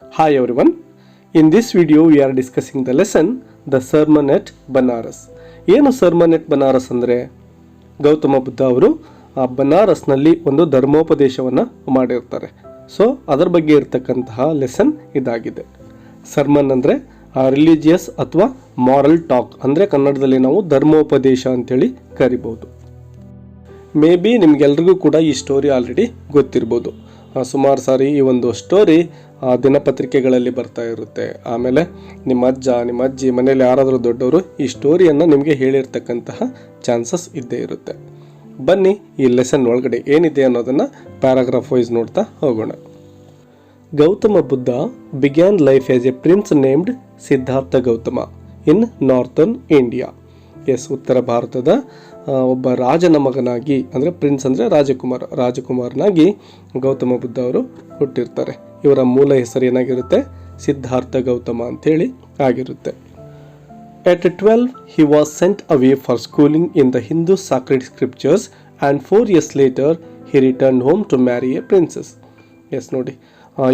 Hi everyone. In this video we are discussing the lesson The Sermon at Benares. ಏನು sermon ಎಟ್ ಬನಾರಸ್ ಅಂದರೆ ಗೌತಮ ಬುದ್ಧ ಅವರು ಬನಾರಸ್ನಲ್ಲಿ ಒಂದು ಧರ್ಮೋಪದೇಶವನ್ನು ಮಾಡಿರ್ತಾರೆ. ಸೊ ಅದರ ಬಗ್ಗೆ ಇರತಕ್ಕಂತಹ ಲೆಸನ್ ಇದಾಗಿದೆ. ಸರ್ಮನ್ ಅಂದರೆ ರಿಲಿಜಿಯಸ್ ಅಥವಾ ಮಾರಲ್ ಟಾಕ್ ಅಂದರೆ ಕನ್ನಡದಲ್ಲಿ ನಾವು ಧರ್ಮೋಪದೇಶ ಅಂತೇಳಿ ಕರಿಬಹುದು. ಮೇ ಬಿ ನಿಮ್ಗೆಲ್ರಿಗೂ ಕೂಡ ಈ ಸ್ಟೋರಿ ಆಲ್ರೆಡಿ ಗೊತ್ತಿರ್ಬೋದು. ಸುಮಾರು ಸಾರಿ ಈ ಒಂದು ಸ್ಟೋರಿ ದಿನಪತ್ರಿಕೆಗಳಲ್ಲಿ ಬರ್ತಾ ಇರುತ್ತೆ. ಆಮೇಲೆ ನಿಮ್ಮ ಅಜ್ಜ ನಿಮ್ಮ ಅಜ್ಜಿ ಮನೇಲಿ ಯಾರಾದರೂ ದೊಡ್ಡವರು ಈ ಸ್ಟೋರಿಯನ್ನು ನಿಮಗೆ ಹೇಳಿರ್ತಕ್ಕಂತಹ ಚಾನ್ಸಸ್ ಇದ್ದೇ ಇರುತ್ತೆ. ಬನ್ನಿ ಈ ಲೆಸನ್ ಒಳಗಡೆ ಏನಿದೆ ಅನ್ನೋದನ್ನು ಪ್ಯಾರಾಗ್ರಾಫ್ ವೈಸ್ ನೋಡ್ತಾ ಹೋಗೋಣ. Gautama Buddha began life as a prince named Siddhartha Gautama in northern India. ಉತ್ತರ ಭಾರತದ ಒಬ್ಬ ರಾಜನ ಮಗನಾಗಿ, ಅಂದರೆ ಪ್ರಿನ್ಸ್ ಅಂದರೆ ರಾಜಕುಮಾರನಾಗಿ ಗೌತಮ ಬುದ್ಧ ಅವರು ಹುಟ್ಟಿರ್ತಾರೆ. ಇವರ ಮೂಲ ಹೆಸರು ಏನಾಗಿರುತ್ತೆ? ಸಿದ್ಧಾರ್ಥ ಗೌತಮ ಅಂತೇಳಿ ಆಗಿರುತ್ತೆ. At 12 he was sent away for schooling in the Hindu sacred scriptures and 4 years later he returned home to marry a princess. ನೋಡಿ,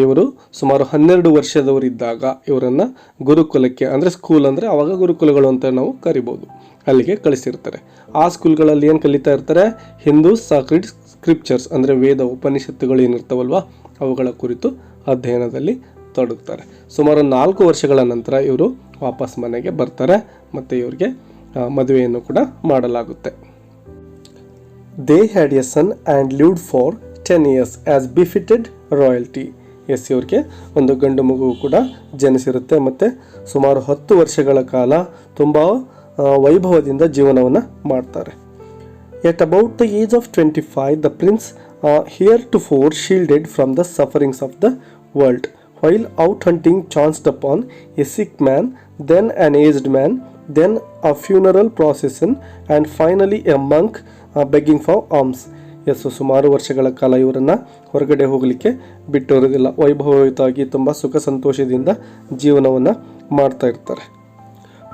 ಇವರು ಸುಮಾರು 12 ವರ್ಷದವರಿದ್ದಾಗ ಇವರನ್ನು ಗುರುಕುಲಕ್ಕೆ, ಅಂದರೆ ಸ್ಕೂಲ್ ಅಂದರೆ ಅವಾಗ ಗುರುಕುಲಗಳು ಅಂತ ನಾವು ಕರಿಬೋದು, ಅಲ್ಲಿಗೆ ಕಳಿಸಿರ್ತಾರೆ. ಆ ಸ್ಕೂಲ್ಗಳಲ್ಲಿ ಏನು ಕಲಿತಾ ಇರ್ತಾರೆ? ಹಿಂದೂ ಸಾಕ್ರಿಡ್ ಸ್ಕ್ರಿಪ್ಚರ್ಸ್ ಅಂದರೆ ವೇದ ಉಪನಿಷತ್ತುಗಳು ಏನಿರ್ತಾವಲ್ವ ಅವುಗಳ ಕುರಿತು ಅಧ್ಯಯನದಲ್ಲಿ ತೊಡಗುತ್ತಾರೆ. ಸುಮಾರು 4 ವರ್ಷಗಳ ನಂತರ ಇವರು ವಾಪಸ್ ಮನೆಗೆ ಬರ್ತಾರೆ ಮತ್ತು ಇವರಿಗೆ ಮದುವೆಯನ್ನು ಕೂಡ ಮಾಡಲಾಗುತ್ತೆ. They had a son and lived for 10 years as befitted royalty. ಇವ್ರಿಗೆ ಒಂದು ಗಂಡು ಮಗು ಕೂಡ ಜನಿಸಿರುತ್ತೆ ಮತ್ತು ಸುಮಾರು 10 ವರ್ಷಗಳ ಕಾಲ ತುಂಬ ವೈಭವದಿಂದ ಜೀವನವನ್ನು ಮಾಡ್ತಾರೆ. At about the age of 25, the prince heretofore shielded from the sufferings of the world, while out hunting chanced upon a sick man, then an aged man, then a funeral procession, and finally a monk begging for alms. ಸುಮಾರು ವರ್ಷಗಳ ಕಾಲ ಇವರನ್ನು ಹೊರಗಡೆ ಹೋಗಲಿಕ್ಕೆ ಬಿಟ್ಟಿರೋದಿಲ್ಲ. ವೈಭವಯುತವಾಗಿ ತುಂಬ ಸುಖ ಸಂತೋಷದಿಂದ ಜೀವನವನ್ನು ಮಾಡ್ತಾ ಇರ್ತಾರೆ.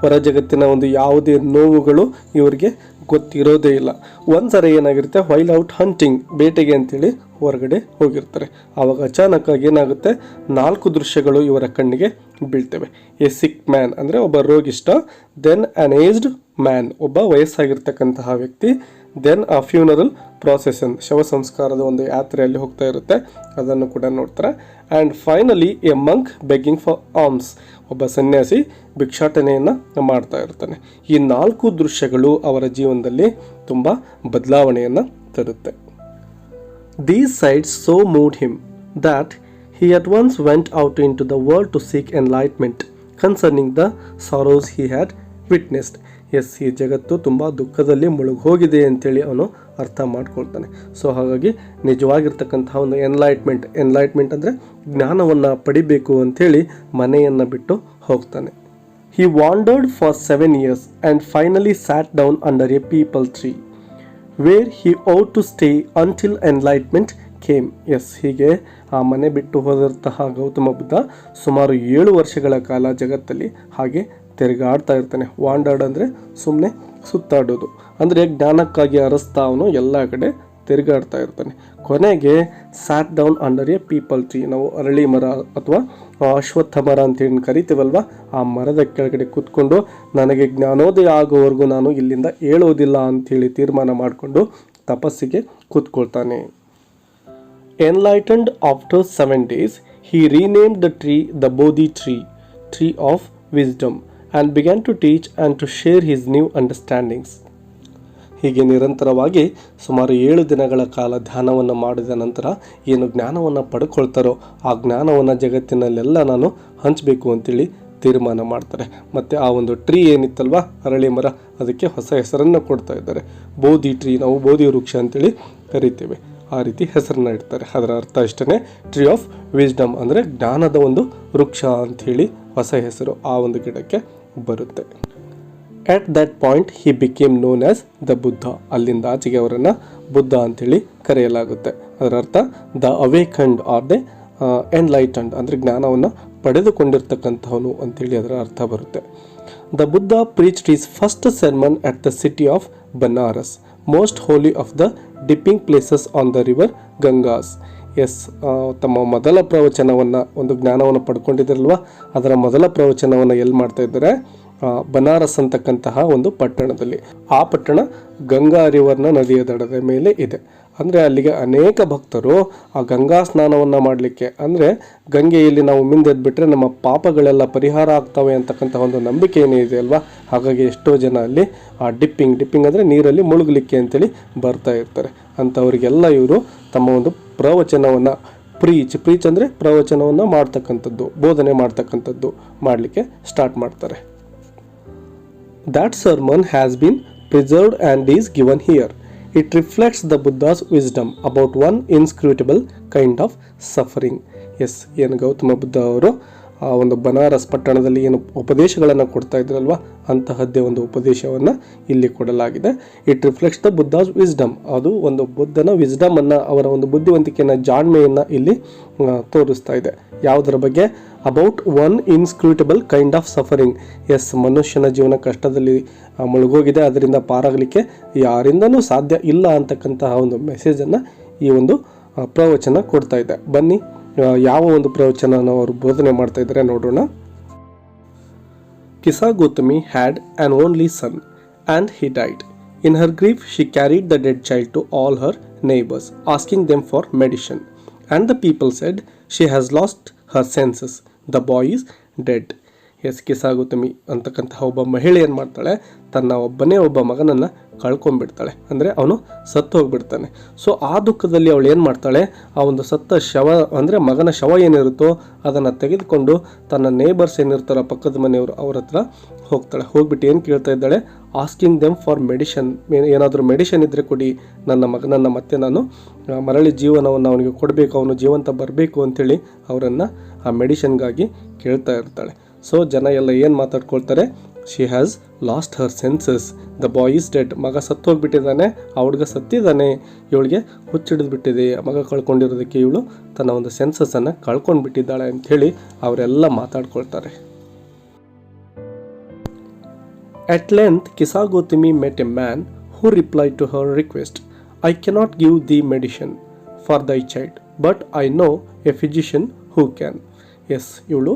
ಹೊರ ಜಗತ್ತಿನ ಒಂದು ಯಾವುದೇ ನೋವುಗಳು ಇವರಿಗೆ ಗೊತ್ತಿರೋದೇ ಇಲ್ಲ. ಒಂದ್ಸರಿ ಏನಾಗಿರುತ್ತೆ, ವೈಲ್ ಔಟ್ ಹಂಟಿಂಗ್, ಬೇಟೆಗೆ ಅಂತೇಳಿ ಹೊರಗಡೆ ಹೋಗಿರ್ತಾರೆ. ಆವಾಗ ಅಚಾನಕ್ಕಾಗಿ ಏನಾಗುತ್ತೆ, 4 ದೃಶ್ಯಗಳು ಇವರ ಕಣ್ಣಿಗೆ ಬೀಳ್ತವೆ. ಎ ಸಿಕ್ ಮ್ಯಾನ್ ಅಂದರೆ ಒಬ್ಬ ರೋಗಿಷ್ಟ, ದೆನ್ ಅನ್ ಏಜ್ಡ್ ಮ್ಯಾನ್ ಒಬ್ಬ ವಯಸ್ಸಾಗಿರ್ತಕ್ಕಂತಹ ವ್ಯಕ್ತಿ, ದೆನ್ ಆ ಫ್ಯೂನರಲ್ ಪ್ರಾಸೆಷನ್ ಶವ ಸಂಸ್ಕಾರದ ಒಂದು ಯಾತ್ರೆಯಲ್ಲಿ ಹೋಗ್ತಾ ಇರುತ್ತೆ, ಅದನ್ನು ಕೂಡ ನೋಡ್ತಾರೆ. And finally a monk begging for alms, ಒಬ್ಬ ಸನ್ಯಾಸಿ ಭಿಕ್ಷಾಟನೆಯನ್ನು ಮಾಡ್ತಾ ಇರ್ತಾನೆ. ಈ 4 ದೃಶ್ಯಗಳು ಅವರ ಜೀವನದಲ್ಲಿ ತುಂಬ ಬದಲಾವಣೆಯನ್ನು ತರುತ್ತೆ. These sights so moved him that he at once went out into the world to seek enlightenment concerning the sorrows he had witnessed. ಈ ಜಗತ್ತು ತುಂಬ ದುಃಖದಲ್ಲಿ ಮುಳುಗೋಗಿದೆ ಅಂತೇಳಿ ಅವನು ಅರ್ಥ ಮಾಡ್ಕೊಳ್ತಾನೆ. ಸೊ ಹಾಗಾಗಿ ನಿಜವಾಗಿರ್ತಕ್ಕಂತಹ ಒಂದು ಎನ್ಲೈಟ್ಮೆಂಟ್ ಅಂದರೆ ಜ್ಞಾನವನ್ನು ಪಡಿಬೇಕು ಅಂಥೇಳಿ ಮನೆಯನ್ನು ಬಿಟ್ಟು ಹೋಗ್ತಾನೆ. He wandered for 7 years and finally sat down under a peepal tree where he ought to stay until enlightenment came. ಹೀಗೆ ಆ ಮನೆ ಬಿಟ್ಟು ಹೋದಂತಹ ಗೌತಮ ಬುದ್ಧ ಸುಮಾರು 7 ವರ್ಷಗಳ ಕಾಲ ಜಗತ್ತಲ್ಲಿ ಹಾಗೆ ತಿರುಗಾಡ್ತಾ ಇರ್ತಾನೆ. ವಾಂಡರ್ಡ್ ಅಂದರೆ ಸುಮ್ಮನೆ ಸುತ್ತಾಡೋದು, ಅಂದರೆ ಜ್ಞಾನಕ್ಕಾಗಿ ಅರಸ್ತಾ ಅವನು ಎಲ್ಲ ಕಡೆ ತಿರುಗಾಡ್ತಾ ಇರ್ತಾನೆ. ಕೊನೆಗೆ sat down under A people tree, ನಾವು ಅರಳಿ ಮರ ಅಥವಾ ಅಶ್ವತ್ಥ ಮರ ಅಂತೇಳಿ ಕರಿತೀವಲ್ವ, ಆ ಮರದ ಕೆಳಗಡೆ ಕೂತ್ಕೊಂಡು ನನಗೆ ಜ್ಞಾನೋದಯ ಆಗೋವರೆಗೂ ನಾನು ಇಲ್ಲಿಂದ ಏಳೋದಿಲ್ಲ ಅಂಥೇಳಿ ತೀರ್ಮಾನ ಮಾಡಿಕೊಂಡು ತಪಸ್ಸಿಗೆ ಕೂತ್ಕೊಳ್ತಾನೆ. Enlightened after 7 days he renamed the tree the Bodhi tree of wisdom and began to teach and to share his new understandings. ಹೀಗೆ ನಿರಂತರವಾಗಿ ಸುಮಾರು 7 ದಿನಗಳ ಕಾಲ ಧ್ಯಾನವನ್ನು ಮಾಡಿದ ನಂತರ ಏನು ಜ್ಞಾನವನ್ನು ಪಡ್ಕೊಳ್ತಾರೋ ಆ ಜ್ಞಾನವನ್ನು ಜಗತ್ತಿನಲ್ಲೆಲ್ಲ ನಾನು ಹಂಚಬೇಕು ಅಂತೇಳಿ ತೀರ್ಮಾನ ಮಾಡ್ತಾರೆ. ಮತ್ತು ಆ ಒಂದು ಟ್ರೀ ಏನಿತ್ತಲ್ವ, ಅರಳಿ ಮರ, ಅದಕ್ಕೆ ಹೊಸ ಹೆಸರನ್ನು ಕೊಡ್ತಾ ಇದ್ದಾರೆ. ಬೋಧಿ ಟ್ರೀ, ನಾವು ಬೋಧಿ ವೃಕ್ಷ ಅಂತೇಳಿ ಕರಿತೇವೆ, ಆ ರೀತಿ ಹೆಸರನ್ನ ಇಡ್ತಾರೆ. ಅದರ ಅರ್ಥ ಇಷ್ಟೇ, ಟ್ರೀ ಆಫ್ ವಿಸ್ಡಮ್ ಅಂದರೆ ಜ್ಞಾನದ ಒಂದು ವೃಕ್ಷ ಅಂಥೇಳಿ ಹೊಸ ಹೆಸರು ಆ ಒಂದು ಗಿಡಕ್ಕೆ ಬರುತ್ತೆ. At that point he became known as the Buddha. ಅಲ್ಲಿಂದ ಆಚೆಗೆ ಅವರನ್ನು ಬುದ್ಧ ಅಂಥೇಳಿ ಕರೆಯಲಾಗುತ್ತೆ. ಅದರ ಅರ್ಥ ದ ಅವೇಕನ್ಡ್ ಆರ್ ದ ಎನ್ಲೈಟನ್ಡ್, ಅಂದರೆ ಜ್ಞಾನವನ್ನು ಪಡೆದುಕೊಂಡಿರ್ತಕ್ಕಂಥವನು ಅಂಥೇಳಿ ಅದರ ಅರ್ಥ ಬರುತ್ತೆ. The Buddha preached his first sermon at the city of Benares, most holy of the dipping places on the river Gangas. Yes, ತಮ್ಮ ಮೊದಲ ಪ್ರವಚನವನ್ನು, ಒಂದು ಜ್ಞಾನವನ್ನು ಪಡ್ಕೊಂಡಿದ್ರಲ್ವ, ಅದರ ಮೊದಲ ಪ್ರವಚನವನ್ನು ಎಲ್ಲಿ ಮಾಡ್ತಾ ಇದ್ದಾರೆ? ಬನಾರಸ್ ಅಂತಕ್ಕಂತಹ ಒಂದು ಪಟ್ಟಣದಲ್ಲಿ. ಆ ಪಟ್ಟಣ ಗಂಗಾ ರಿವರ್ನ ನದಿಯ ದಡದ ಮೇಲೆ ಇದೆ. ಅಂದರೆ ಅಲ್ಲಿಗೆ ಅನೇಕ ಭಕ್ತರು ಆ ಗಂಗಾ ಸ್ನಾನವನ್ನು ಮಾಡಲಿಕ್ಕೆ, ಅಂದರೆ ಗಂಗೆಯಲ್ಲಿ ನಾವು ಮಿಂದೆದ್ಬಿಟ್ರೆ ನಮ್ಮ ಪಾಪಗಳೆಲ್ಲ ಪರಿಹಾರ ಆಗ್ತವೆ ಅಂತಕ್ಕಂಥ ಒಂದು ನಂಬಿಕೆ ಏನೇ ಇದೆ ಅಲ್ವಾ. ಹಾಗಾಗಿ ಎಷ್ಟೋ ಜನ ಅಲ್ಲಿ ಆ ಡಿಪ್ಪಿಂಗ್ ಅಂದರೆ ನೀರಲ್ಲಿ ಮುಳುಗಲಿಕ್ಕೆ ಅಂತೇಳಿ ಬರ್ತಾ ಇರ್ತಾರೆ. ಅಂಥವರಿಗೆಲ್ಲ ಇವರು ತಮ್ಮ ಒಂದು ಪ್ರವಚನವನ್ನು ಪ್ರೀಚ್ ಅಂದರೆ ಪ್ರವಚನವನ್ನು ಮಾಡ್ತಕ್ಕಂಥದ್ದು, ಬೋಧನೆ ಮಾಡ್ತಕ್ಕಂಥದ್ದು ಮಾಡಲಿಕ್ಕೆ ಸ್ಟಾರ್ಟ್ ಮಾಡ್ತಾರೆ. That sermon has been preserved and is given here. It reflects the Buddha's wisdom about one inscrutable kind of suffering. Yes, ಏನು ಗೌತಮ ಬುದ್ಧ ಅವರು ಆ ಒಂದು ಬನಾರಸ್ ಪಟ್ಟಣದಲ್ಲಿ ಏನು ಉಪದೇಶಗಳನ್ನು ಕೊಡ್ತಾ ಇದ್ರಲ್ವ, ಅಂತಹದ್ದೇ ಒಂದು ಉಪದೇಶವನ್ನು ಇಲ್ಲಿ ಕೊಡಲಾಗಿದೆ. It reflects the Buddhas wisdom. ಅದು ಒಂದು ಬುದ್ಧನ ವಿಸ್ಡಮನ್ನು, ಅವರ ಒಂದು ಬುದ್ಧಿವಂತಿಕೆಯನ್ನು, ಜಾಣ್ಮೆಯನ್ನು ಇಲ್ಲಿ ತೋರಿಸ್ತಾ ಇದೆ. ಯಾವುದರ ಬಗ್ಗೆ? About one inscrutable kind of suffering. Yes, ಮನುಷ್ಯನ ಜೀವನ ಕಷ್ಟದಲ್ಲಿ ಮುಳುಗೋಗಿದೆ, ಅದರಿಂದ ಪಾರಾಗಲಿಕ್ಕೆ ಯಾರಿಂದನೂ ಸಾಧ್ಯ ಇಲ್ಲ ಅಂತಕ್ಕಂತಹ ಒಂದು ಮೆಸೇಜನ್ನು ಈ ಒಂದು ಪ್ರವಚನ ಕೊಡ್ತಾ ಇದೆ. ಬನ್ನಿ, ಯಾವ ಒಂದು ಪ್ರವಚನ ಅವರು ಬೋಧನೆ ಮಾಡ್ತಾ ಇದ್ದಾರೆ ನೋಡೋಣ. Kisa Gautami had an only son and he died. In her grief she carried the dead child to all her neighbours, asking them for medicine. And the people said, she has lost her senses, the boy is dead. Yes, Kisa Gautami ಅಂತಕ್ಕಂತಹ ಒಬ್ಬ ಮಹಿಳೆ ಏನು ಮಾಡ್ತಾಳೆ? ತನ್ನ ಒಬ್ಬ ಮಗನನ್ನು ಕಳ್ಕೊಂಡ್ಬಿಡ್ತಾಳೆ, ಅಂದರೆ ಅವನು ಸತ್ತು ಹೋಗ್ಬಿಡ್ತಾನೆ. ಸೊ ಆ ದುಃಖದಲ್ಲಿ ಅವಳು ಏನು ಮಾಡ್ತಾಳೆ? ಆ ಒಂದು ಸತ್ತ ಶವ, ಅಂದರೆ ಮಗನ ಶವ ಏನಿರುತ್ತೋ ಅದನ್ನು ತೆಗೆದುಕೊಂಡು ತನ್ನ ನೇಬರ್ಸ್ ಏನಿರ್ತಾರೋ ಪಕ್ಕದ ಮನೆಯವರು, ಅವ್ರ ಹತ್ರ ಹೋಗ್ತಾಳೆ. ಹೋಗ್ಬಿಟ್ಟು ಏನು ಕೇಳ್ತಾ ಇದ್ದಾಳೆ? Asking them for medicine. ಏನಾದರೂ ಮೆಡಿಷನ್ ಇದ್ದರೆ ಕೊಡಿ, ನನ್ನ ಮಗನನ್ನು ಮತ್ತೆ ನಾನು ಮರಳಿ ಜೀವನವನ್ನು ಅವನಿಗೆ ಕೊಡಬೇಕು, ಅವನು ಜೀವಂತ ಬರಬೇಕು ಅಂಥೇಳಿ ಅವರನ್ನು ಆ ಮೆಡಿಷನ್ಗಾಗಿ ಕೇಳ್ತಾ ಇರ್ತಾಳೆ. ಸೊ ಜನ ಎಲ್ಲ ಏನು ಮಾತಾಡ್ಕೊಳ್ತಾರೆ? She has lost her senses, the boy is dead. ಮಗ ಸತ್ತು ಹೋಗ್ಬಿಟ್ಟಿದ್ದಾನೆ, ಆ ಹುಡುಗ ಸತ್ತಿದ್ದಾನೆ, ಇವಳಿಗೆ ಹುಚ್ಚಿಡಿದ್ಬಿಟ್ಟಿದೆ, ಮಗ ಕಳ್ಕೊಂಡಿರೋದಕ್ಕೆ ಇವಳು ತನ್ನ ಒಂದು ಸೆನ್ಸಸ್ಸನ್ನು ಕಳ್ಕೊಂಡ್ಬಿಟ್ಟಿದ್ದಾಳೆ ಅಂಥೇಳಿ ಅವರೆಲ್ಲ ಮಾತಾಡ್ಕೊಳ್ತಾರೆ. At length, Kisa Gautami met a man who replied to her request, I cannot give thee medicine for thy child, but I know a physician who can. Yes, ಇವಳು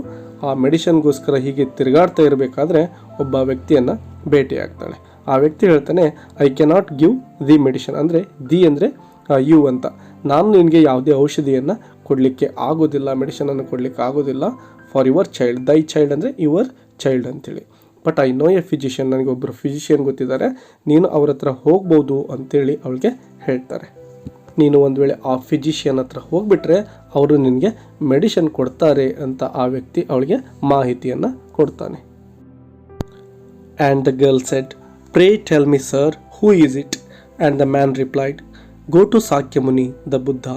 ಆ ಮೆಡಿಷನ್ಗೋಸ್ಕರ ಹೀಗೆ ತಿರುಗಾಡ್ತಾ ಇರಬೇಕಾದ್ರೆ ಒಬ್ಬ ವ್ಯಕ್ತಿಯನ್ನು ಭೇಟಿಯಾಗ್ತಾಳೆ. ಆ ವ್ಯಕ್ತಿ ಹೇಳ್ತಾನೆ, I cannot give the medicine, ಅಂದರೆ ದಿ ಅಂದರೆ ಯು ಅಂತ, ನಾನು ನಿನಗೆ ಯಾವುದೇ ಔಷಧಿಯನ್ನು ಕೊಡಲಿಕ್ಕೆ ಆಗೋದಿಲ್ಲ, ಮೆಡಿಷನನ್ನು ಕೊಡಲಿಕ್ಕೆ ಆಗೋದಿಲ್ಲ. ಫಾರ್ ಯುವರ್ ಚೈಲ್ಡ್, ದೈ ಚೈಲ್ಡ್ ಅಂದರೆ ಯುವರ್ ಚೈಲ್ಡ್ ಅಂತೇಳಿ. But I know A physician, ನನಗೆ ಒಬ್ಬರು ಫಿಸಿಷಿಯನ್ ಗೊತ್ತಿದ್ದಾರೆ, ನೀನು ಅವ್ರ ಹತ್ರ ಹೋಗ್ಬೋದು ಅಂತೇಳಿ ಅವಳಿಗೆ ಹೇಳ್ತಾರೆ. ನೀನು ಒಂದು ವೇಳೆ ಆ ಫಿಸಿಷಿಯನ್ ಹತ್ರ ಹೋಗ್ಬಿಟ್ರೆ ಅವರು ನಿನಗೆ ಮೆಡಿಷನ್ ಕೊಡ್ತಾರೆ ಅಂತ ಆ ವ್ಯಕ್ತಿ ಅವಳಿಗೆ ಮಾಹಿತಿಯನ್ನು ಕೊಡ್ತಾನೆ. And the girl said, pray tell me sir, who is it? And the man replied, go to Shakyamuni the Buddha.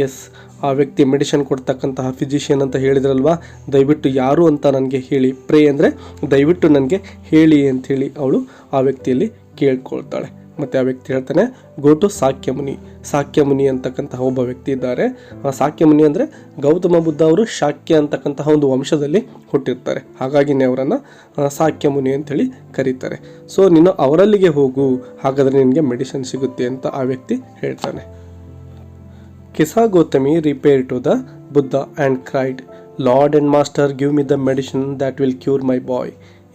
Yes, ಆ ವ್ಯಕ್ತಿ ಮೆಡಿಷನ್ ಕೊಡ್ತಕ್ಕಂತಹ ಫಿಸಿಷಿಯನ್ ಅಂತ ಹೇಳಿದ್ರಲ್ವಾ, ದಯವಿಟ್ಟು ಯಾರು ಅಂತ ನನಗೆ ಹೇಳಿ. ಪ್ರೇ ಅಂದರೆ ದಯವಿಟ್ಟು ನನಗೆ ಹೇಳಿ ಅಂಥೇಳಿ ಅವಳು ಆ ವ್ಯಕ್ತಿಯಲ್ಲಿ ಕೇಳ್ಕೊಳ್ತಾಳೆ. ಮತ್ತು ಆ ವ್ಯಕ್ತಿ ಹೇಳ್ತಾನೆ, ಗೋ ಟು ಸಾಕ್ಯಮುನಿ. ಸಾಕ್ಯಮುನಿ ಅಂತಕ್ಕಂತಹ ಒಬ್ಬ ವ್ಯಕ್ತಿ ಇದ್ದಾರೆ. ಆ ಸಾಕ್ಯಮುನಿ ಅಂದರೆ ಗೌತಮ ಬುದ್ಧ ಅವರು ಶಾಕ್ಯ ಅಂತಕ್ಕಂತಹ ಒಂದು ವಂಶದಲ್ಲಿ ಹುಟ್ಟಿರ್ತಾರೆ, ಹಾಗಾಗಿನೇ ಅವರನ್ನು ಸಾಕ್ಯಮುನಿ ಅಂಥೇಳಿ ಕರೀತಾರೆ. ಸೊ ನೀನು ಅವರಲ್ಲಿಗೆ ಹೋಗು, ಹಾಗಾದರೆ ನಿನಗೆ ಮೆಡಿಸಿನ್ ಸಿಗುತ್ತೆ ಅಂತ ಆ ವ್ಯಕ್ತಿ ಹೇಳ್ತಾನೆ. Kisa Gautami repaired to the Buddha and cried, Lord and Master, give me the medicine that will cure my boy.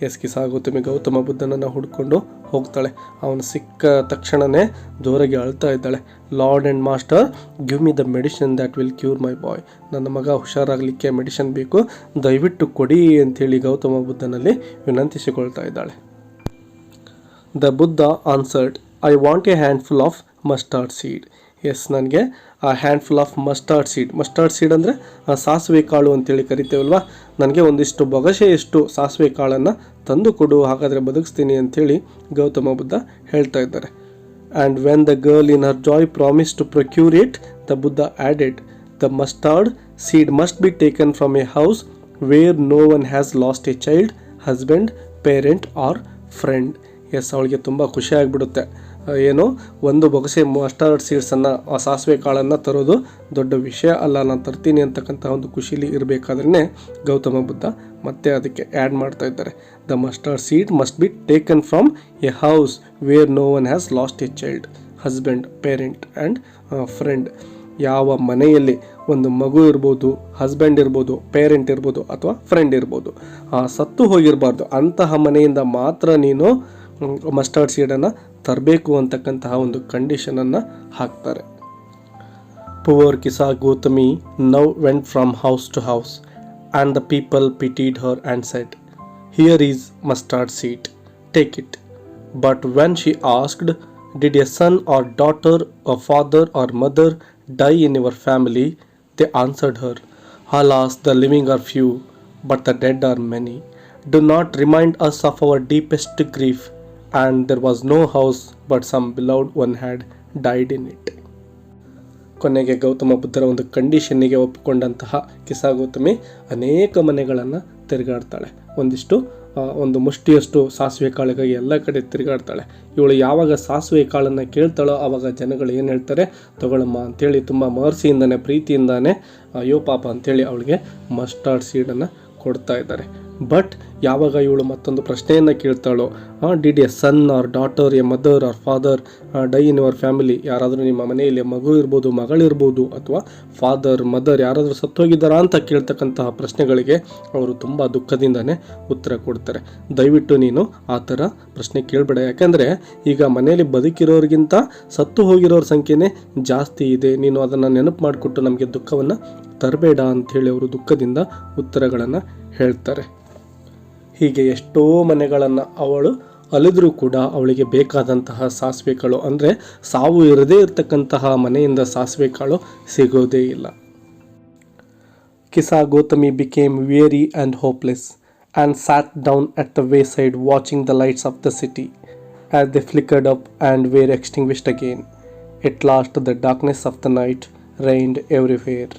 Yes, Kisa Gautami Gautama ಬುದ್ಧನನ್ನು ಹುಡ್ಕೊಂಡು ಹೋಗ್ತಾಳೆ. ಅವನು ಸಿಕ್ಕ ತಕ್ಷಣವೇ ಜೋರಾಗಿ ಅಳ್ತಾ ಇದ್ದಾಳೆ. Lord and master, give me the medicine that will cure my boy. ನನ್ನ ಮಗ ಹುಷಾರಾಗಲಿಕ್ಕೆ ಮೆಡಿಸಿನ್ ಬೇಕು, ದಯವಿಟ್ಟು ಕೊಡಿ ಅಂಥೇಳಿ ಗೌತಮ ಬುದ್ಧನಲ್ಲಿ ವಿನಂತಿಸಿಕೊಳ್ತಾ ಇದ್ದಾಳೆ. The Buddha answered, I want a handful of mustard seed. Yes, ನನಗೆ ಆ ಹ್ಯಾಂಡ್ಫುಲ್ ಆಫ್ ಮಸ್ಟರ್ಡ್ ಸೀಡ್ ಅಂದರೆ ಸಾಸಿವೆ ಕಾಳು ಅಂತೇಳಿ ಕರಿತೇವಲ್ವ, ನನಗೆ ಒಂದಿಷ್ಟು ಬೊಗಸೆಯಷ್ಟು ಸಾಸಿವೆ ಕಾಳನ್ನು ತಂದು ಕೊಡು, ಹಾಗಾದರೆ ಬದುಕಿಸ್ತೀನಿ ಅಂಥೇಳಿ ಗೌತಮ ಬುದ್ಧ ಹೇಳ್ತಾ ಇದ್ದಾರೆ. And when the girl in her joy promise to procure it, the Buddha added, the mustard seed must be taken from a house where no one has lost a child, husband, parent or friend. Yes, ಅವಳಿಗೆ ತುಂಬ ಖುಷಿ ಆಗಿಬಿಡುತ್ತೆ. ಏನು, ಒಂದು ಬೊಗಸೆ mustard ಸೀಡ್ಸನ್ನು, ಆ ಸಾಸಿವೆ ಕಾಳನ್ನು ತರೋದು ದೊಡ್ಡ ವಿಷಯ ಅಲ್ಲ, ನಾನು ತರ್ತೀನಿ ಅಂತಕ್ಕಂಥ ಒಂದು ಖುಷಿಲಿ ಇರಬೇಕಾದ್ರೆ ಗೌತಮ ಬುದ್ಧ ಮತ್ತೆ ಅದಕ್ಕೆ ಆ್ಯಡ್ ಮಾಡ್ತಾ ಇದ್ದಾರೆ. The mustard seed must be taken from a house where no one has lost a child, husband, parent and friend. ಯಾವ ಮನೆಯಲ್ಲಿ ಒಂದು ಮಗು ಇರ್ಬೋದು, ಹಸ್ಬೆಂಡ್ ಇರ್ಬೋದು, ಪೇರೆಂಟ್ ಇರ್ಬೋದು ಅಥವಾ ಫ್ರೆಂಡ್ ಇರ್ಬೋದು, ಸತ್ತು ಹೋಗಿರಬಾರ್ದು ಅಂತಹ ಮನೆಯಿಂದ ಮಾತ್ರ ನೀನು ಮಸ್ಟರ್ಡ್ ಸೀಡನ್ನು ತರಬೇಕು ಅಂತಕ್ಕಂತಹ ಒಂದು ಕಂಡೀಷನನ್ನು ಹಾಕ್ತಾರೆ. Poor Kisa Gautami now went from house to house and the people pitied her and said, "Here is mustard seed, take it." But when she asked, "Did a son or daughter, a father or mother die in your family?" they answered her, "Alas, the living are few, but the dead are many. Do not remind us of our deepest grief." And there was no house, but some beloved one had died in it. ಕೊನೆಗೆ ಗೌತಮ ಬುದ್ಧರ ಒಂದು ಕಂಡೀಷನ್ನಿಗೆ ಒಪ್ಪಿಕೊಂಡಂತಹ ಕಿಸಾ ಗೌತಮಿ ಅನೇಕ ಮನೆಗಳನ್ನು ತಿರುಗಾಡ್ತಾಳೆ. ಒಂದು ಮುಷ್ಟಿಯಷ್ಟು ಸಾಸಿವೆ ಕಾಳಿಗಾಗಿ ಎಲ್ಲ ಕಡೆ ತಿರುಗಾಡ್ತಾಳೆ. ಇವಳು ಯಾವಾಗ ಸಾಸಿವೆ ಕಾಳನ್ನು ಕೇಳ್ತಾಳೋ ಆವಾಗ ಜನಗಳು ಏನು ಹೇಳ್ತಾರೆ, ತಗೊಳಮ್ಮ ಅಂಥೇಳಿ ತುಂಬ ಮರ್ಸಿಯಿಂದಾನೆ ಪ್ರೀತಿಯಿಂದಾನೆ ಅಯ್ಯೋ ಪಾಪ ಅಂಥೇಳಿ ಅವಳಿಗೆ ಮಸ್ಟರ್ಡ್ ಸೀಡನ್ನು ಕೊಡ್ತಾ ಇದ್ದಾರೆ. ಬಟ್ ಯಾವಾಗ ಇವಳು ಮತ್ತೊಂದು ಪ್ರಶ್ನೆಯನ್ನು ಕೇಳ್ತಾಳೋ, did a son or daughter, a mother or father die in your family, ಯಾರಾದರೂ ನಿಮ್ಮ ಮನೆಯಲ್ಲಿ ಮಗು ಇರ್ಬೋದು, ಮಗಳಿರ್ಬೋದು, ಅಥವಾ ಫಾದರ್ ಮದರ್ ಯಾರಾದರೂ ಸತ್ತೋಗಿದ್ದಾರಾ ಅಂತ ಕೇಳ್ತಕ್ಕಂತಹ ಪ್ರಶ್ನೆಗಳಿಗೆ ಅವರು ತುಂಬ ದುಃಖದಿಂದನೇ ಉತ್ತರ ಕೊಡ್ತಾರೆ. ದಯವಿಟ್ಟು ನೀನು ಆ ಥರ ಪ್ರಶ್ನೆ ಕೇಳಬೇಡ, ಯಾಕೆಂದರೆ ಈಗ ಮನೆಯಲ್ಲಿ ಬದುಕಿರೋರಿಗಿಂತ ಸತ್ತು ಹೋಗಿರೋರ ಸಂಖ್ಯೆನೇ ಜಾಸ್ತಿ ಇದೆ, ನೀನು ಅದನ್ನು ನೆನಪು ಮಾಡಿಕೊಟ್ಟು ನಮಗೆ ದುಃಖವನ್ನು ತರಬೇಡ ಅಂಥೇಳಿ ಅವರು ದುಃಖದಿಂದ ಉತ್ತರಗಳನ್ನು ಹೇಳ್ತಾರೆ. ಹೀಗೆ ಎಷ್ಟೋ ಮನೆಗಳನ್ನು ಅವಳು ಅಲಿದ್ರೂ ಕೂಡ ಅವಳಿಗೆ ಬೇಕಾದಂತಹ ಸಾಸಿವೆ ಕಾಳು, ಅಂದರೆ ಸಾವು ಇರದೇ ಇರತಕ್ಕಂತಹ ಮನೆಯಿಂದ ಸಾಸಿವೆ ಕಾಳು ಸಿಗೋದೇ ಇಲ್ಲ. ಕಿಸಾ Gautami became weary and hopeless and sat down at the wayside watching the lights of the city as they flickered up and were extinguished again. At last the darkness of the night reigned everywhere.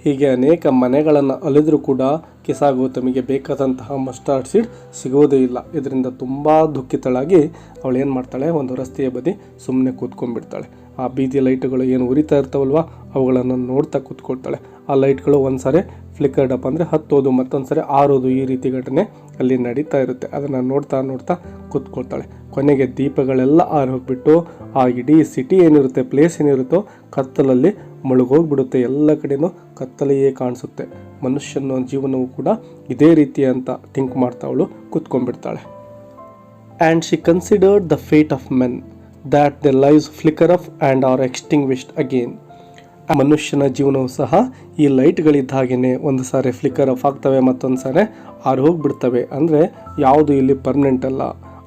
ಹೀಗೆ ಅನೇಕ ಮನೆಗಳನ್ನು ಅಲಿದ್ರೂ ಕೂಡ ಕಿಸಾ ಗೌತಮಿಗೆ ಬೇಕಾದಂತಹ mustard seed ಸಿಗೋದೇ ಇಲ್ಲ. ಇದರಿಂದ ತುಂಬ ದುಃಖಿತಳಾಗಿ ಅವಳು ಏನು ಮಾಡ್ತಾಳೆ, ಒಂದು ರಸ್ತೆಯ ಬದಿ ಸುಮ್ಮನೆ ಕೂತ್ಕೊಂಡ್ಬಿಡ್ತಾಳೆ. ಆ ಬೀದಿ ಲೈಟ್ಗಳು ಏನು ಉರಿತಾ ಇರ್ತಾವಲ್ವ ಅವುಗಳನ್ನು ನೋಡ್ತಾ ಕೂತ್ಕೊಳ್ತಾಳೆ. ಆ ಲೈಟ್ಗಳು ಒಂದು ಸಾರಿ ಫ್ಲಿಕರ್ಡ್ ಅಪ್ ಅಂದರೆ ಹತ್ತೋದು, ಮತ್ತೊಂದು ಸಾರಿ ಆರೋದು, ಈ ರೀತಿ ಘಟನೆ ಅಲ್ಲಿ ನಡೀತಾ ಇರುತ್ತೆ. ಅದನ್ನು ನೋಡ್ತಾ ನೋಡ್ತಾ ಕೂತ್ಕೊಳ್ತಾಳೆ. ಕೊನೆಗೆ ದೀಪಗಳೆಲ್ಲ ಆರಿ ಹೋಗ್ಬಿಟ್ಟು ಆ ಇಡೀ ಸಿಟಿ ಏನಿರುತ್ತೆ, ಪ್ಲೇಸ್ ಏನಿರುತ್ತೋ ಕತ್ತಲಲ್ಲಿ ಮುಳುಗೋಗ್ಬಿಡುತ್ತೆ. ಎಲ್ಲ ಕಡೆಯೂ ಕತ್ತಲೆಯೇ ಕಾಣಿಸುತ್ತೆ. ಮನುಷ್ಯನ ಜೀವನವು ಕೂಡ ಇದೇ ರೀತಿ ಅಂತ ಥಿಂಕ್ ಮಾಡ್ತಾ ಅವಳು ಕೂತ್ಕೊಂಡ್ಬಿಡ್ತಾಳೆ. And she considered the fate of men that their lives flicker up and are extinguished again. ಮನುಷ್ಯನ ಜೀವನವು ಸಹ ಈ ಲೈಟ್ಗಳಿದ್ದ ಹಾಗೆಯೇ ಒಂದು ಸಾರಿ ಫ್ಲಿಕ್ಕರ್ ಆಫ್ ಆಗ್ತವೆ, ಮತ್ತೊಂದು ಸಾರಿ ಆರು ಹೋಗಿಬಿಡ್ತವೆ. ಅಂದರೆ ಯಾವುದು ಇಲ್ಲಿ ಪರ್ಮನೆಂಟ್ ಅಲ್ಲ.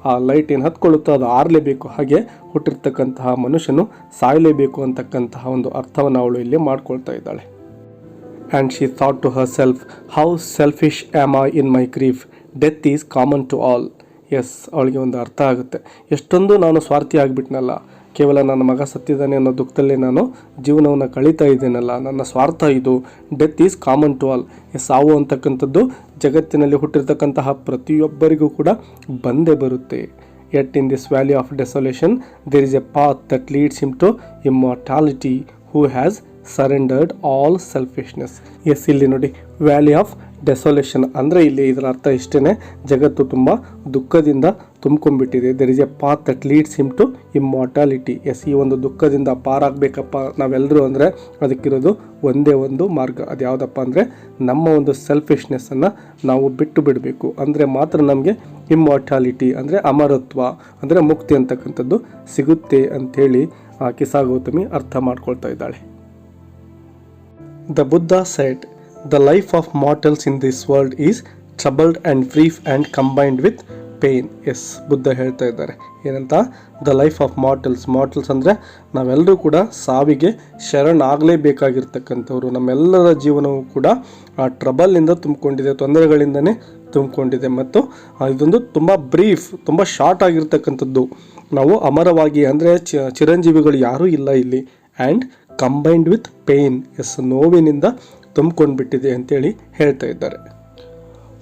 ಆ ಲೈಟ್ ಏನು ಹತ್ಕೊಳ್ಳುತ್ತೋ ಅದು ಆರಲೇಬೇಕು. ಹಾಗೆ ಹುಟ್ಟಿರ್ತಕ್ಕಂತಹ ಮನುಷ್ಯನು ಸಾಯಲೇಬೇಕು ಅಂತಕ್ಕಂತಹ ಒಂದು ಅರ್ಥವನ್ನು ಅವಳು ಇಲ್ಲಿ ಮಾಡ್ಕೊಳ್ತಾ ಇದ್ದಾಳೆ. And she thought to herself, how selfish am I in my grief, death is common to all. Yes, ಅವಳಿಗೆ ಒಂದು ಅರ್ಥ ಆಗುತ್ತೆ, ಎಷ್ಟೊಂದು ನಾನು ಸ್ವಾರ್ಥಿ ಆಗಿಬಿಟ್ನಲ್ಲ, ಕೇವಲ ನನ್ನ ಮಗ ಸತ್ತಿದ್ದಾನೆ ಅನ್ನೋ ದುಃಖದಲ್ಲಿ ನಾನು ಜೀವನವನ್ನು ಕಳೀತಾ ಇದ್ದೇನಲ್ಲ, ನನ್ನ ಸ್ವಾರ್ಥ ಇದು. Death is common to all. ಸಾವು ಅಂತಕ್ಕಂಥದ್ದು ಜಗತ್ತಿನಲ್ಲಿ ಹುಟ್ಟಿರ್ತಕ್ಕಂತಹ ಪ್ರತಿಯೊಬ್ಬರಿಗೂ ಕೂಡ ಬಂದೇ ಬರುತ್ತೆ. Yet in this valley of desolation there is a path that leads him to immortality who has surrendered all selfishness. Yes, ಇಲ್ಲಿ ನೋಡಿ, ವ್ಯಾಲಿ ಆಫ್ ಡೆಸೊಲೇಷನ್ ಅಂದರೆ ಇಲ್ಲಿ ಇದರ ಅರ್ಥ ಇಷ್ಟೇ, ಜಗತ್ತು ತುಂಬ ದುಃಖದಿಂದ ತುಂಬ್ಕೊಂಡ್ಬಿಟ್ಟಿದೆ. There is a path that leads him to immortality. Yes, ಈ ಒಂದು ದುಃಖದಿಂದ ಪಾರಾಗಬೇಕಪ್ಪ ನಾವೆಲ್ಲರೂ ಅಂದರೆ ಅದಕ್ಕಿರೋದು ಒಂದೇ ಒಂದು ಮಾರ್ಗ. ಅದು ಯಾವುದಪ್ಪ ಅಂದರೆ ನಮ್ಮ ಒಂದು ಸೆಲ್ಫಿಶ್ನೆಸ್ಸನ್ನು ನಾವು ಬಿಟ್ಟು ಬಿಡಬೇಕು. ಅಂದರೆ ಮಾತ್ರ ನಮಗೆ ಇಮ್ಮಾರ್ಟಾಲಿಟಿ ಅಂದರೆ ಅಮರತ್ವ ಅಂದರೆ ಮುಕ್ತಿ ಅಂತಕ್ಕಂಥದ್ದು ಸಿಗುತ್ತೆ ಅಂಥೇಳಿ ಕಿಸಾ ಗೌತಮಿ ಅರ್ಥ ಮಾಡ್ಕೊಳ್ತಾ ಇದ್ದಾಳೆ. The Buddha said, "The life of mortals in this world is troubled and brief and combined with pain." Yes, Buddha ಹೇಳ್ತಾ ಇದ್ದಾರೆ ಏನಂತ, ದ ಲೈಫ್ ಆಫ್ ಮಾರ್ಟಲ್ಸ್ ಅಂದರೆ ನಾವೆಲ್ಲರೂ ಕೂಡ ಸಾವಿಗೆ ಶರಣಾಗಲೇಬೇಕಾಗಿರ್ತಕ್ಕಂಥವ್ರು. ನಮ್ಮೆಲ್ಲರ ಜೀವನವು ಕೂಡ ಆ ಟ್ರಬಲ್ನಿಂದ ತುಂಬಿಕೊಂಡಿದೆ, ತೊಂದರೆಗಳಿಂದನೇ ತುಂಬಿಕೊಂಡಿದೆ. ಮತ್ತು ಇದೊಂದು ತುಂಬ ಬ್ರೀಫ್, ತುಂಬ ಶಾರ್ಟ್ ಆಗಿರ್ತಕ್ಕಂಥದ್ದು. ನಾವು ಅಮರವಾಗಿ ಅಂದರೆ ಚಿರಂಜೀವಿಗಳು ಯಾರೂ ಇಲ್ಲ ಇಲ್ಲಿ. And combined with pain, yes, ನೋವಿನಿಂದ ತುಂಬಿಕೊಂಡ್ಬಿಟ್ಟಿದೆ ಅಂತೇಳಿ ಹೇಳ್ತಾ ಇದ್ದಾರೆ.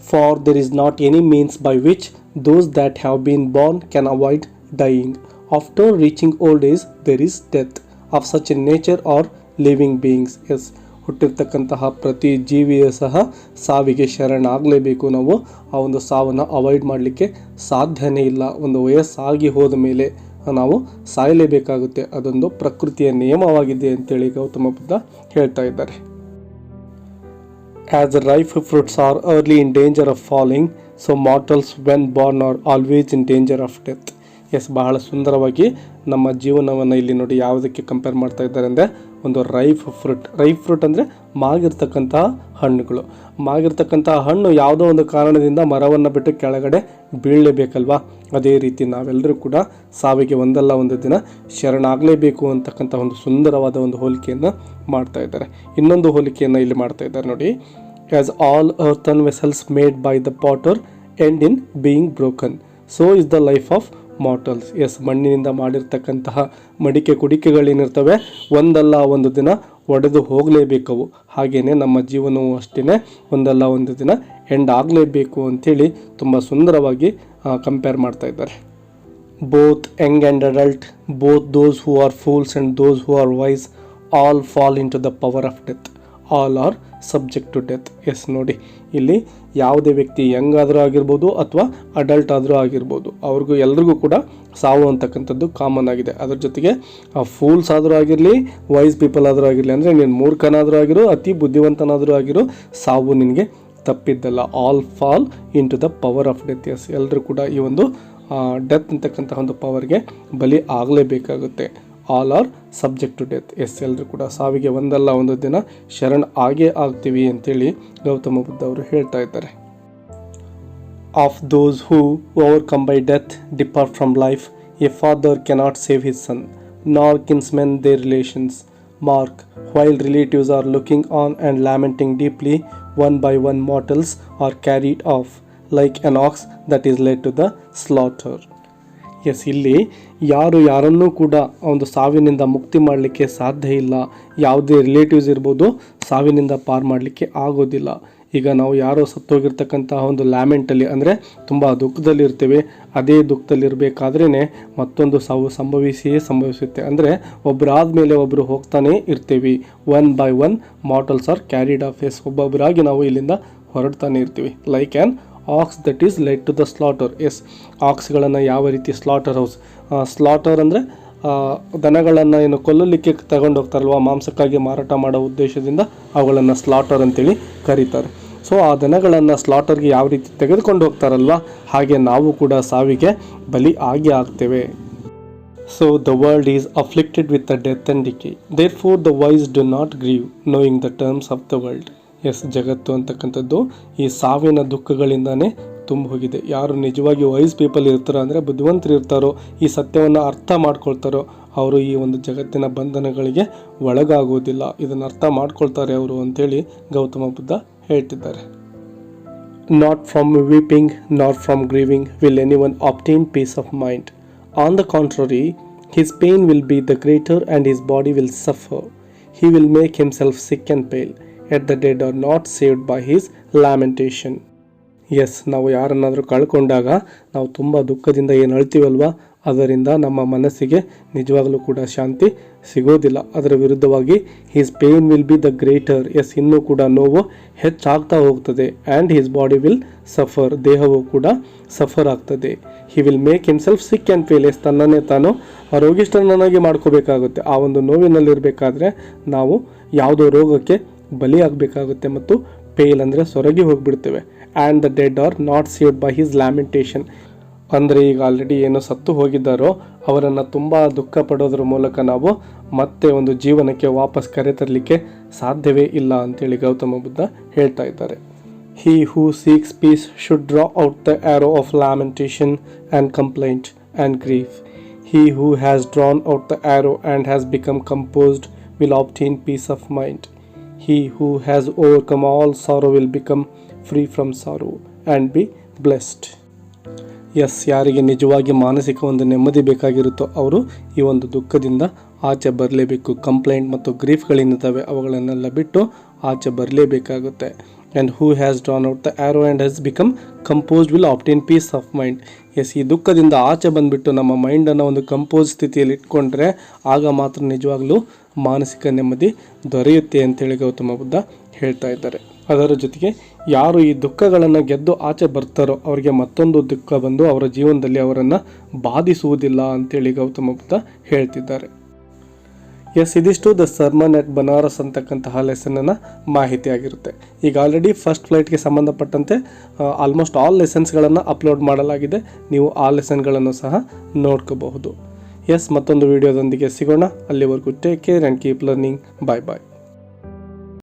For there is not any means by which those that have been born can avoid dying. After reaching old age there is death of such a nature are living beings. Yes, ಹುಟ್ಟಿರ್ತಕ್ಕಂತಹ ಪ್ರತಿ ಜೀವಿಯೂ ಸಹ ಸಾವಿಗೆ ಶರಣಾಗಲೇಬೇಕು. ನಾವು ಆ ಒಂದು ಸಾವನ್ನು avoid ಮಾಡಲಿಕ್ಕೆ ಸಾಧ್ಯನೇ ಇಲ್ಲ. ಒಂದು ವಯಸ್ಸಾಗಿ ಹೋದ ಮೇಲೆ ನಾವು ಸಾಯಲೇಬೇಕಾಗುತ್ತೆ, ಅದೊಂದು ಪ್ರಕೃತಿಯ ನಿಯಮವಾಗಿದೆ ಅಂತೇಳಿ ಗೌತಮ ಬುದ್ಧ ಹೇಳ್ತಾ ಇದ್ದಾರೆ. As the ripe fruits are early in danger of falling, so mortals when born are always in danger of death. Yes, ಬಹಳ ಸುಂದರವಾಗಿ ನಮ್ಮ ಜೀವನವನ್ನು ಇಲ್ಲಿ ನೋಡಿ ಯಾವುದಕ್ಕೆ ಕಂಪೇರ್ ಮಾಡ್ತಾ ಇದ್ದಾರೆ ಅಂದರೆ ಒಂದು ರೈಪ್ ಫ್ರೂಟ್ ಅಂದರೆ ಮಾಗಿರ್ತಕ್ಕಂತಹ ಹಣ್ಣುಗಳು. ಮಾಗಿರ್ತಕ್ಕಂತಹ ಹಣ್ಣು ಯಾವುದೋ ಒಂದು ಕಾರಣದಿಂದ ಮರವನ್ನು ಬಿಟ್ಟು ಕೆಳಗಡೆ ಬೀಳಲೇಬೇಕಲ್ವಾ, ಅದೇ ರೀತಿ ನಾವೆಲ್ಲರೂ ಕೂಡ ಸಾವಿಗೆ ಒಂದಲ್ಲ ಒಂದು ದಿನ ಶರಣಾಗಲೇಬೇಕು ಅಂತಕ್ಕಂಥ ಒಂದು ಸುಂದರವಾದ ಒಂದು ಹೋಲಿಕೆಯನ್ನು ಮಾಡ್ತಾ ಇದ್ದಾರೆ. ಇನ್ನೊಂದು ಹೋಲಿಕೆಯನ್ನು ಇಲ್ಲಿ ಮಾಡ್ತಾ ಇದ್ದಾರೆ ನೋಡಿ. As all earthen vessels made by the potter end in being broken, so is the life of mortals. Yes, ಮಣ್ಣಿನಿಂದ ಮಾಡಿರ್ತಕ್ಕಂತಹ ಮಡಿಕೆ ಕುಡಿಕೆಗಳೇನಿರ್ತವೆ ಒಂದಲ್ಲ ಒಂದು ದಿನ ಒಡೆದು ಹೋಗಲೇಬೇಕವು. ಹಾಗೆಯೇ ನಮ್ಮ ಜೀವನವೂ ಅಷ್ಟೇ ಒಂದಲ್ಲ ಒಂದು ದಿನ ಎಂಡ್ ಆಗಲೇಬೇಕು ಅಂಥೇಳಿ ತುಂಬ ಸುಂದರವಾಗಿ ಕಂಪೇರ್ ಮಾಡ್ತಾ ಇದ್ದಾರೆ. Both young and adult, both those who are fools and those who are wise, all fall into the power of death, all are subject to death. Yes, ನೋಡಿ ಇಲ್ಲಿ ಯಾವುದೇ ವ್ಯಕ್ತಿ ಯಂಗ್ ಆದರೂ ಆಗಿರ್ಬೋದು ಅಥವಾ ಅಡಲ್ಟ್ ಆದರೂ ಆಗಿರ್ಬೋದು, ಅವ್ರಿಗೂ ಎಲ್ರಿಗೂ ಕೂಡ ಸಾವು ಅಂತಕ್ಕಂಥದ್ದು ಕಾಮನ್ ಆಗಿದೆ. ಅದ್ರ ಜೊತೆಗೆ ಫೂಲ್ಸ್ ಆದರೂ ಆಗಿರಲಿ, ವೈಸ್ ಪೀಪಲ್ ಆದರೂ ಆಗಿರಲಿ, ಅಂದರೆ ನೀನು ಮೂರ್ಖನಾದರೂ ಆಗಿರೋ ಅತಿ ಬುದ್ಧಿವಂತನಾದರೂ ಆಗಿರೋ ಸಾವು ನಿನಗೆ ತಪ್ಪಿದ್ದಲ್ಲ. All fall into the power of death. Yes, ಎಲ್ಲರೂ ಕೂಡ ಈ ಒಂದು ಡೆತ್ ಅಂತಕ್ಕಂತಹ ಒಂದು ಪವರ್ಗೆ ಬಲಿ ಆಗಲೇಬೇಕಾಗುತ್ತೆ. All are subject to death. Yes, ಎಲ್ಲರೂ ಕೂಡ ಸಾವಿಗೆ ಒಂದಲ್ಲ ಒಂದು ದಿನ ಶರಣ್ ಆಗೇ ಆಗ್ತೀವಿ ಅಂತೇಳಿ ಗೌತಮ ಬುದ್ಧ ಅವರು ಹೇಳ್ತಾ ಇದ್ದಾರೆ. Of those who overcome by death depart from life, a father cannot save his son, nor kinsmen their relations. Mark, while relatives are looking on and lamenting deeply, one by one mortals are carried off like an ox that is led to the slaughter. Yes, ಇಲ್ಲಿ ಯಾರನ್ನೂ ಕೂಡ ಒಂದು ಸಾವಿನಿಂದ ಮುಕ್ತಿ ಮಾಡಲಿಕ್ಕೆ ಸಾಧ್ಯ ಇಲ್ಲ. ಯಾವುದೇ relatives ಇರ್ಬೋದು, ಸಾವಿನಿಂದ ಪಾರು ಮಾಡಲಿಕ್ಕೆ ಆಗೋದಿಲ್ಲ. ಈಗ ನಾವು ಯಾರೋ ಸತ್ತೋಗಿರ್ತಕ್ಕಂತಹ ಒಂದು ಲ್ಯಾಮೆಂಟಲ್ಲಿ ಅಂದರೆ ತುಂಬ ದುಃಖದಲ್ಲಿ ಇರ್ತೇವೆ. ಅದೇ ದುಃಖದಲ್ಲಿರಬೇಕಾದ್ರೇ ಮತ್ತೊಂದು ಸಾವು ಸಂಭವಿಸುತ್ತೆ. ಅಂದರೆ ಒಬ್ಬರಾದ ಮೇಲೆ ಒಬ್ಬರು ಹೋಗ್ತಾನೆ ಇರ್ತೀವಿ. One by one mortals are carried off. Yes, ಒಬ್ಬೊಬ್ಬರಾಗಿ ನಾವು ಇಲ್ಲಿಂದ ಹೊರಡ್ತಾನೆ ಇರ್ತೀವಿ. Like an ox that is led to the slaughter. Yes, ಆಕ್ಸ್ಗಳನ್ನು ಯಾವ ರೀತಿ ಸ್ಲಾಟರ್ ಹೌಸ್, ಸ್ಲಾಟರ್ ಅಂದರೆ ದನಗಳನ್ನು ಏನು ಕೊಲ್ಲಲಿಕ್ಕೆ ತಗೊಂಡು ಹೋಗ್ತಾರಲ್ವ, ಮಾಂಸಕ್ಕಾಗಿ ಮಾರಾಟ ಮಾಡೋ ಉದ್ದೇಶದಿಂದ ಅವುಗಳನ್ನು ಸ್ಲಾಟರ್ ಅಂತೇಳಿ ಕರೀತಾರೆ. ಸೊ ಆ ದನಗಳನ್ನು ಸ್ಲಾಟರ್ಗೆ ಯಾವ ರೀತಿ ತೆಗೆದುಕೊಂಡು ಹೋಗ್ತಾರಲ್ವ, ಹಾಗೆ ನಾವು ಕೂಡ ಸಾವಿಗೆ ಬಲಿ ಆಗಿ ಆಗ್ತೇವೆ. So the world is afflicted with the death and decay. Therefore the wise do not grieve, knowing the terms of the world. Yes, ಜಗತ್ತು ಅಂತಕ್ಕಂಥದ್ದು ಈ ಸಾವಿನ ದುಃಖಗಳಿಂದಾನೇ ತುಂಬ ಹೋಗಿದೆ. ಯಾರು ನಿಜವಾಗಿ ವೈಸ್ ಪೀಪಲ್ ಇರ್ತಾರೋ ಅಂದರೆ ಬುದ್ಧಿವಂತರು ಇರ್ತಾರೋ, ಈ ಸತ್ಯವನ್ನು ಅರ್ಥ ಮಾಡ್ಕೊಳ್ತಾರೋ, ಅವರು ಈ ಒಂದು ಜಗತ್ತಿನ ಬಂಧನಗಳಿಗೆ ಒಳಗಾಗುವುದಿಲ್ಲ. ಇದನ್ನು ಅರ್ಥ ಮಾಡ್ಕೊಳ್ತಾರೆ ಅವರು ಅಂತೇಳಿ ಗೌತಮ ಬುದ್ಧ ಹೇಳ್ತಿದ್ದಾರೆ. Not from weeping not from grieving will anyone obtain peace of mind. On the contrary, his pain will be the greater and his body will suffer. He will make himself sick and pale. Yet the dead are not saved by his lamentation. Yes, ನಾವು ಯಾರನ್ನಾದರೂ ಕಳ್ಕೊಂಡಾಗ ನಾವು ತುಂಬ ದುಃಖದಿಂದ ಏನು ಅಳ್ತೀವಲ್ವ, ಅದರಿಂದ ನಮ್ಮ ಮನಸ್ಸಿಗೆ ನಿಜವಾಗಲೂ ಕೂಡ ಶಾಂತಿ ಸಿಗೋದಿಲ್ಲ. ಅದರ ವಿರುದ್ಧವಾಗಿ his pain will be the greater. Yes, ಇನ್ನೂ ಕೂಡ ನೋವು ಹೆಚ್ಚಾಗ್ತಾ ಹೋಗ್ತದೆ. And his body will suffer. ದೇಹವು ಕೂಡ ಸಫರ್ ಆಗ್ತದೆ. He will make himself sick and pale. Yes, ತನ್ನನ್ನೇ ತಾನು ರೋಗಿಷ್ಠನಾಗಿ ಮಾಡ್ಕೋಬೇಕಾಗುತ್ತೆ. ಆ ಒಂದು ನೋವಿನಲ್ಲಿರಬೇಕಾದ್ರೆ ನಾವು ಯಾವುದೋ ರೋಗಕ್ಕೆ ಬಲಿ ಆಗಬೇಕಾಗುತ್ತೆ ಮತ್ತು ಪೇಲ್ ಅಂದರೆ ಸೊರಗಿ ಹೋಗಿಬಿಡ್ತೇವೆ. And the dead are not saved by his lamentation. ಅಂದರೆ ಈಗ ಆಲ್ರೆಡಿ ಏನು ಸತ್ತು ಹೋಗಿದ್ದಾರೋ ಅವರನ್ನು ತುಂಬ ದುಃಖ ಪಡೋದ್ರ ಮೂಲಕ ನಾವು ಮತ್ತೆ ಒಂದು ಜೀವನಕ್ಕೆ ವಾಪಸ್ ಕರೆತರಲಿಕ್ಕೆ ಸಾಧ್ಯವೇ ಇಲ್ಲ ಅಂತೇಳಿ ಗೌತಮ ಬುದ್ಧ ಹೇಳ್ತಾ ಇದ್ದಾರೆ. He who seeks peace should draw out the arrow of lamentation and complaint and grief. He who has drawn out the arrow and has become composed will obtain peace of mind. He who has overcome all sorrow will become free from sorrow and be blessed. Yes, ಯಾರಿಗೆ ನಿಜವಾಗಿ ಮಾನಸಿಕ ಒಂದು ನೆಮ್ಮದಿ ಬೇಕಾಗಿರುತ್ತೋ ಅವರು ಈ ಒಂದು ದುಃಖದಿಂದ ಆಚೆ ಬರಲೇಬೇಕು. ಕಂಪ್ಲೇಂಟ್ ಮತ್ತು ಗ್ರೀಫ್ಗಳೇನಿದ್ದಾವೆ ಅವುಗಳನ್ನೆಲ್ಲ ಬಿಟ್ಟು ಆಚೆ ಬರಲೇಬೇಕಾಗುತ್ತೆ. And who has drawn out the arrow and has become composed will obtain peace of mind. Yes, ಈ ದುಃಖದಿಂದ ಆಚೆ ಬಂದುಬಿಟ್ಟು ನಮ್ಮ ಮೈಂಡನ್ನು ಒಂದು ಕಂಪೋಸ್ ಸ್ಥಿತಿಯಲ್ಲಿ ಇಟ್ಕೊಂಡ್ರೆ ಆಗ ಮಾತ್ರ ನಿಜವಾಗ್ಲೂ ಮಾನಸಿಕ ನೆಮ್ಮದಿ ದೊರೆಯುತ್ತೆ ಅಂತೇಳಿ ಗೌತಮ ಬುದ್ಧ ಹೇಳ್ತಾ ಇದ್ದಾರೆ. ಅದರ ಜೊತೆಗೆ ಯಾರು ಈ ದುಃಖಗಳನ್ನು ಗೆದ್ದು ಆಚೆ ಬರ್ತಾರೋ ಅವರಿಗೆ ಮತ್ತೊಂದು ದುಃಖ ಬಂದು ಅವರ ಜೀವನದಲ್ಲಿ ಅವರನ್ನು ಬಾಧಿಸುವುದಿಲ್ಲ ಅಂತೇಳಿ ಗೌತಮ ಬುದ್ಧ ಹೇಳ್ತಿದ್ದಾರೆ. ಇದಿಷ್ಟು ದ ಸರ್ಮನ್ ಎಟ್ ಬನಾರಸ್ ಅಂತಕ್ಕಂತಹ ಲೆಸನ್ನ ಮಾಹಿತಿ ಆಗಿರುತ್ತೆ. ಈಗ ಆಲ್ರೆಡಿ ಫಸ್ಟ್ ಫ್ಲೈಟ್ಗೆ ಸಂಬಂಧಪಟ್ಟಂತೆ ಆಲ್ಮೋಸ್ಟ್ ಆಲ್ ಲೆಸನ್ಸ್ಗಳನ್ನು ಅಪ್ಲೋಡ್ ಮಾಡಲಾಗಿದೆ. ನೀವು ಆ ಲೆಸನ್ಗಳನ್ನು ಸಹ ನೋಡ್ಕೋಬಹುದು. ಮತ್ತೊಂದು ವಿಡಿಯೋದೊಂದಿಗೆ ಸಿಗೋಣ. ಅಲ್ಲಿವರೆಗೂ take care and keep learning. Bye bye.